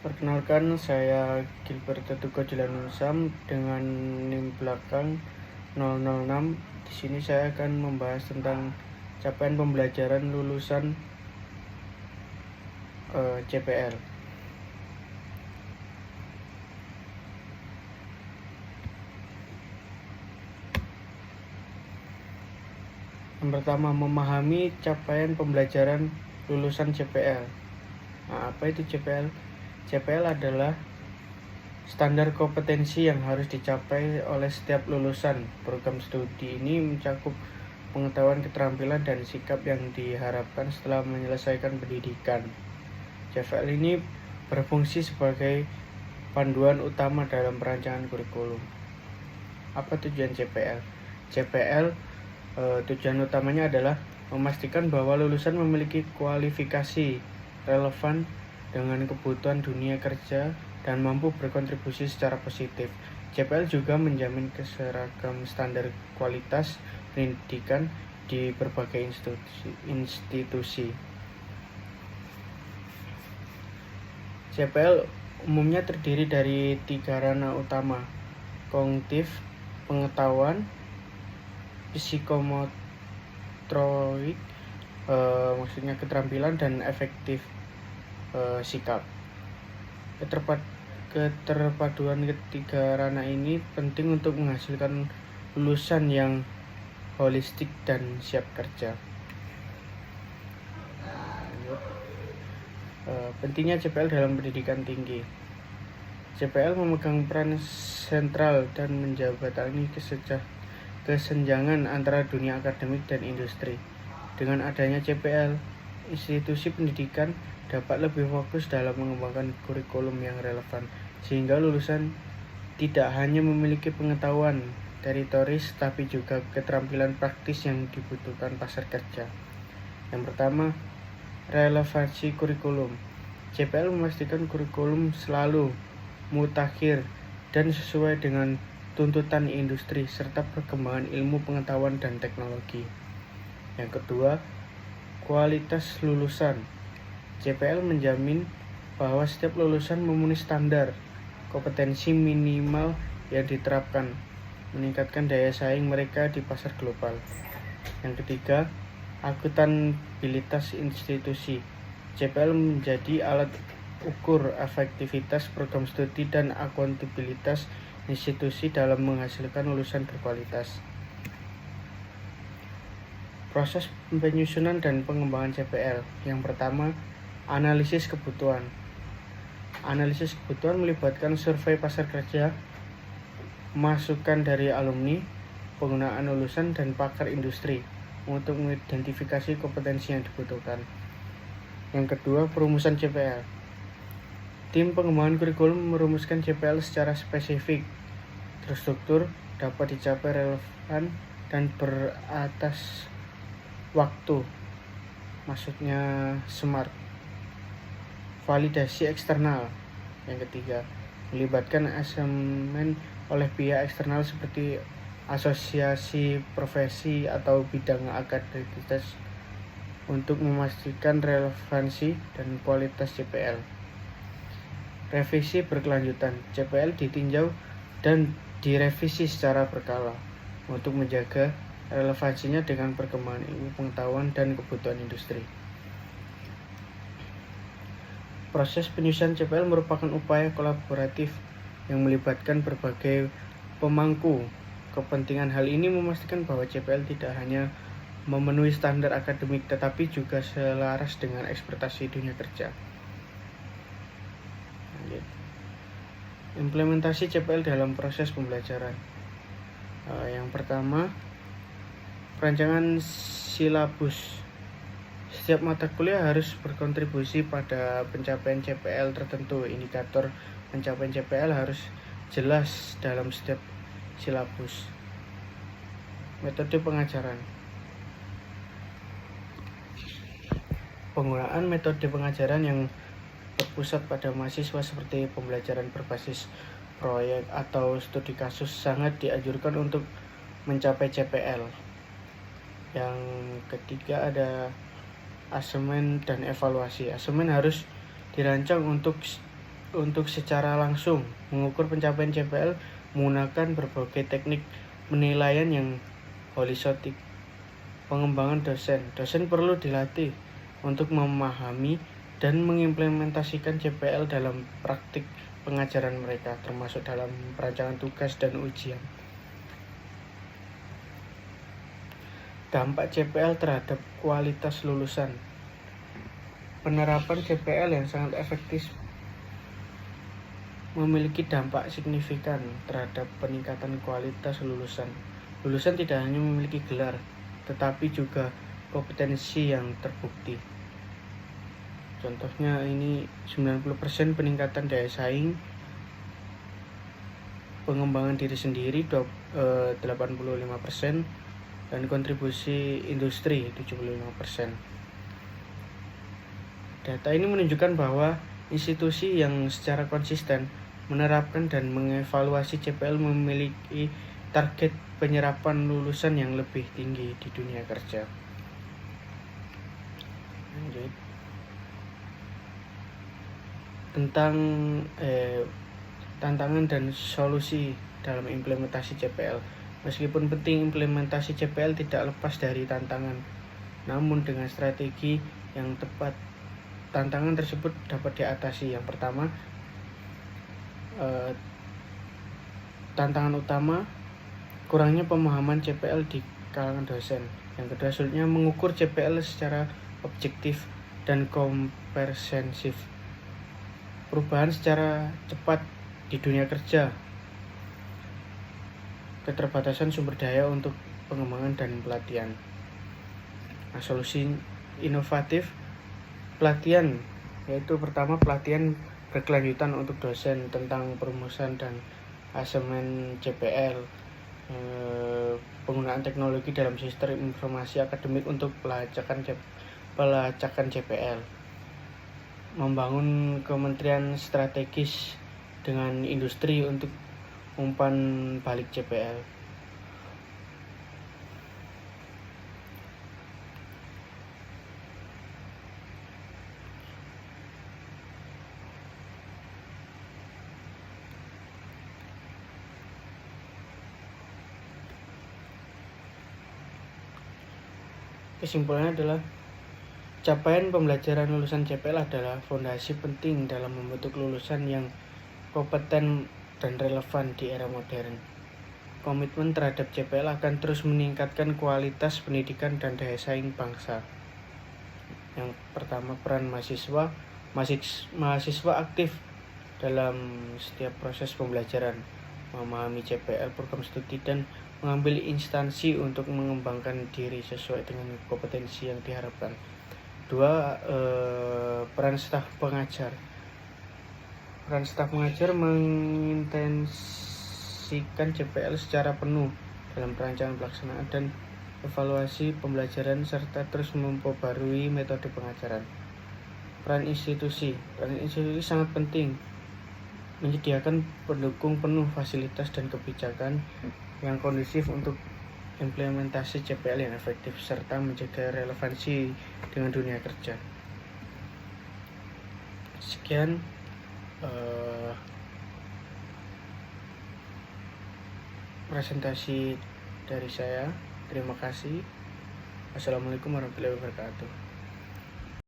Perkenalkan, saya Gilbert Tetuko Dilanusam dengan NIM belakang 006. Di sini saya akan membahas tentang capaian pembelajaran lulusan CPL. Yang pertama, memahami capaian pembelajaran lulusan CPL. Nah, apa itu CPL? CPL adalah standar kompetensi yang harus dicapai oleh setiap lulusan. Program studi ini mencakup pengetahuan, keterampilan, dan sikap yang diharapkan setelah menyelesaikan pendidikan. CPL ini berfungsi sebagai panduan utama dalam perancangan kurikulum. Apa tujuan CPL? CPL tujuan utamanya adalah memastikan bahwa lulusan memiliki kualifikasi relevan dengan kebutuhan dunia kerja dan mampu berkontribusi secara positif. CPL juga menjamin keseragam standar kualitas pendidikan di berbagai institusi. CPL umumnya terdiri dari 3 ranah utama: kognitif, pengetahuan, psikomotorik, maksudnya keterampilan, dan efektif, sikap. Keterpaduan ketiga ranah ini penting untuk menghasilkan lulusan yang holistik dan siap kerja. Pentingnya CPL dalam pendidikan tinggi. CPL memegang peran sentral dan menjembatani kesenjangan antara dunia akademik dan industri. Dengan adanya CPL, institusi pendidikan dapat lebih fokus dalam mengembangkan kurikulum yang relevan, sehingga lulusan tidak hanya memiliki pengetahuan teoritis tapi juga keterampilan praktis yang dibutuhkan pasar kerja. Yang pertama, relevansi kurikulum. CPL memastikan kurikulum selalu mutakhir dan sesuai dengan tuntutan industri serta perkembangan ilmu pengetahuan dan teknologi. Yang kedua, kualitas lulusan. CPL menjamin bahwa setiap lulusan memenuhi standar kompetensi minimal yang diterapkan, meningkatkan daya saing mereka di pasar global. Yang ketiga, akuntabilitas institusi. CPL menjadi alat ukur efektivitas program studi dan akuntabilitas institusi dalam menghasilkan lulusan berkualitas. Proses penyusunan dan pengembangan CPL. Yang pertama, analisis kebutuhan. Analisis kebutuhan melibatkan survei pasar kerja, masukan dari alumni, penggunaan lulusan, dan pakar industri untuk mengidentifikasi kompetensi yang dibutuhkan. Yang kedua, perumusan CPL. Tim pengembangan kurikulum merumuskan CPL secara spesifik, terstruktur, dapat dicapai relevan, dan beratas waktu, maksudnya smart. Validasi eksternal. Yang ketiga, melibatkan asesmen oleh pihak eksternal seperti asosiasi profesi atau bidang akademikitas untuk memastikan relevansi dan kualitas CPL. Revisi berkelanjutan. CPL ditinjau dan direvisi secara berkala untuk menjaga relevansinya dengan perkembangan ilmu pengetahuan dan kebutuhan industri. Proses penyusunan CPL merupakan upaya kolaboratif yang melibatkan berbagai pemangku kepentingan. Hal ini memastikan bahwa CPL tidak hanya memenuhi standar akademik tetapi juga selaras dengan ekspektasi dunia kerja. Implementasi CPL dalam proses pembelajaran. Yang pertama, perancangan silabus. Setiap mata kuliah harus berkontribusi pada pencapaian CPL tertentu. Indikator pencapaian CPL harus jelas dalam setiap silabus. Metode pengajaran. Penggunaan metode pengajaran yang berpusat pada mahasiswa seperti pembelajaran berbasis proyek atau studi kasus sangat dianjurkan untuk mencapai CPL. Yang ketiga ada asesmen dan evaluasi. Asesmen harus dirancang untuk untuk secara langsung mengukur pencapaian CPL menggunakan berbagai teknik penilaian yang holistik. Pengembangan dosen. Dosen perlu dilatih untuk memahami dan mengimplementasikan CPL dalam praktik pengajaran mereka, termasuk dalam perancangan tugas dan ujian. Dampak CPL terhadap kualitas lulusan. Penerapan CPL yang sangat efektif memiliki dampak signifikan terhadap peningkatan kualitas lulusan. Lulusan tidak hanya memiliki gelar, tetapi juga kompetensi yang terbukti. Contohnya ini 90% peningkatan daya saing, pengembangan diri sendiri 85%, dan kontribusi industri 75%. Data ini menunjukkan bahwa institusi yang secara konsisten menerapkan dan mengevaluasi CPL memiliki target penyerapan lulusan yang lebih tinggi di dunia kerja. Lanjut. Tentang tantangan dan solusi dalam implementasi CPL. Meskipun penting, implementasi CPL tidak lepas dari tantangan. Namun dengan strategi yang tepat, tantangan tersebut dapat diatasi. Yang pertama, tantangan utama kurangnya pemahaman CPL di kalangan dosen. Yang kedua, sulitnya mengukur CPL secara objektif dan komprehensif. Perubahan secara cepat di dunia kerja. Keterbatasan sumber daya untuk pengembangan dan pelatihan. Nah, solusi inovatif pelatihan, yaitu pertama pelatihan berkelanjutan untuk dosen tentang perumusan dan asemen CPL, penggunaan teknologi dalam sistem informasi akademik untuk pelacakan CPL, membangun kementerian strategis dengan industri untuk umpan balik CPL. Kesimpulannya adalah capaian pembelajaran lulusan CPL adalah fondasi penting dalam membentuk lulusan yang kompeten dan relevan di era modern. Komitmen terhadap CPL akan terus meningkatkan kualitas pendidikan dan daya saing bangsa. Yang pertama, peran mahasiswa aktif dalam setiap proses pembelajaran, memahami CPL, program studi, dan mengambil instansi untuk mengembangkan diri sesuai dengan kompetensi yang diharapkan. Dua, peran staf pengajar. Peran staf pengajar mengintensifkan CPL secara penuh dalam perancangan pelaksanaan dan evaluasi pembelajaran serta terus memperbarui metode pengajaran. Peran institusi sangat penting, menyediakan pendukung penuh fasilitas dan kebijakan yang kondusif untuk implementasi CPL yang efektif serta menjaga relevansi dengan dunia kerja. Sekian presentasi dari saya. Terima kasih. Assalamualaikum warahmatullahi wabarakatuh.